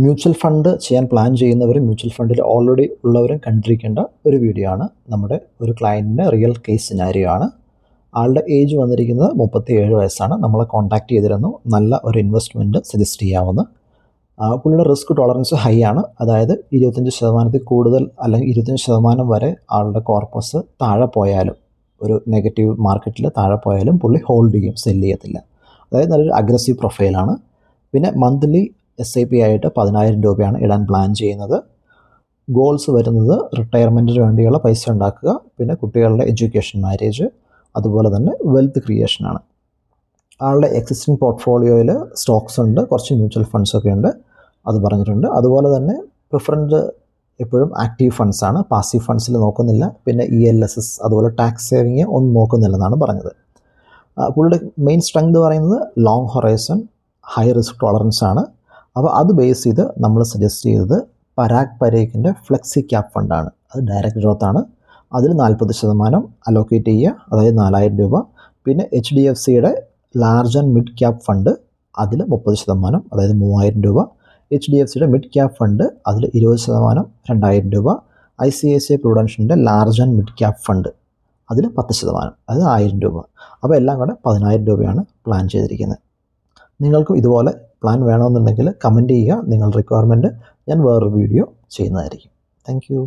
Mutual fund ചെയ്യാൻ plan ചെയ്യുന്നവരും mutual ഫണ്ടിൽ ഓൾറെഡി ഉള്ളവരും കണ്ടിരിക്കേണ്ട ഒരു വീഡിയോ ആണ്. നമ്മുടെ ഒരു ക്ലയൻറ്റിൻ്റെ റിയൽ കേസ് സിനാരിയോ ആണ്. ആളുടെ ഏജ് വന്നിരിക്കുന്നത് 37 വയസ്സാണ്. നമ്മളെ കോൺടാക്റ്റ് ചെയ്തിരുന്നു. നല്ല ഒരു ഇൻവെസ്റ്റ്മെൻറ്റ് സജസ്റ്റ് ചെയ്യാവുന്ന. പുള്ളിയുടെ റിസ്ക് ടോളറൻസ് ഹൈ ആണ്. അതായത് 25% കൂടുതൽ അല്ലെങ്കിൽ 25% വരെ ആളുടെ കോർപ്പസ് താഴെ പോയാലും, ഒരു നെഗറ്റീവ് മാർക്കറ്റിൽ താഴെ പോയാലും പുള്ളി ഹോൾഡ് ചെയ്യും, സെല്ല് ചെയ്യത്തില്ല. അതായത് നല്ലൊരു അഗ്രസീവ് പ്രൊഫൈലാണ്. പിന്നെ മന്ത്ലി SIP ആയിട്ട് 10,000 രൂപയാണ് ഇടാൻ പ്ലാൻ ചെയ്യുന്നത്. ഗോൾസ് വരുന്നത് റിട്ടയർമെൻറ്റിന് വേണ്ടിയുള്ള പൈസ ഉണ്ടാക്കുക, പിന്നെ കുട്ടികളുടെ എഡ്യൂക്കേഷൻ, മാരേജ്, അതുപോലെ തന്നെ വെൽത്ത് ക്രിയേഷനാണ്. ആളുടെ എക്സിസ്റ്റിംഗ് പോർട്ട്ഫോളിയോയിൽ സ്റ്റോക്സ് ഉണ്ട്, കുറച്ച് മ്യൂച്വൽ ഫണ്ട്സൊക്കെ ഉണ്ട്, അത് പറഞ്ഞിട്ടുണ്ട്. അതുപോലെ തന്നെ പ്രിഫറൻസ് എപ്പോഴും ആക്റ്റീവ് ഫണ്ട്സാണ്, പാസീവ് ഫണ്ട്സിൽ നോക്കുന്നില്ല. പിന്നെ ELSS അതുപോലെ ടാക്സ് സേവിങ് ഒന്നും നോക്കുന്നില്ലെന്നാണ് പറഞ്ഞത്. പുള്ളിയുടെ മെയിൻ സ്ട്രെങ്ത് പറയുന്നത് long horizon, high risk tolerance ആണ്. അപ്പോൾ അത് ബേസ് ചെയ്ത് നമ്മൾ സജസ്റ്റ് ചെയ്തത് പരാഗ് പരേഖിൻ്റെ ഫ്ലെക്സി ക്യാപ് ഫണ്ടാണ്. അത് ഡയറക്റ്റ് ഗ്രോത്ത് ആണ്. അതിൽ 40% അലോക്കേറ്റ് ചെയ്യുക, അതായത് 4,000 രൂപ. പിന്നെ HDFCയുടെ large and mid cap fund, അതിൽ 30%, അതായത് 3,000 രൂപ. HDFCയുടെ മിഡ് ക്യാപ് ഫണ്ട്, അതിൽ 20%, 2,000 രൂപ. ICICI പ്രൂഡൻഷ്യൻ്റെ large and mid cap fund, അതിൽ 10%, അതായത് 1,000 രൂപ. അപ്പോൾ എല്ലാം കൂടെ 10,000 രൂപയാണ് പ്ലാൻ ചെയ്തിരിക്കുന്നത്. നിങ്ങൾക്കും ഇതുപോലെ പ്ലാൻ വേണമെന്നുണ്ടെങ്കിൽ കമൻറ്റ് ചെയ്യുക. നിങ്ങളുടെ റിക്വയർമെൻറ്റ് ഞാൻ വേറൊരു വീഡിയോ ചെയ്യുന്നതായിരിക്കും. Thank you.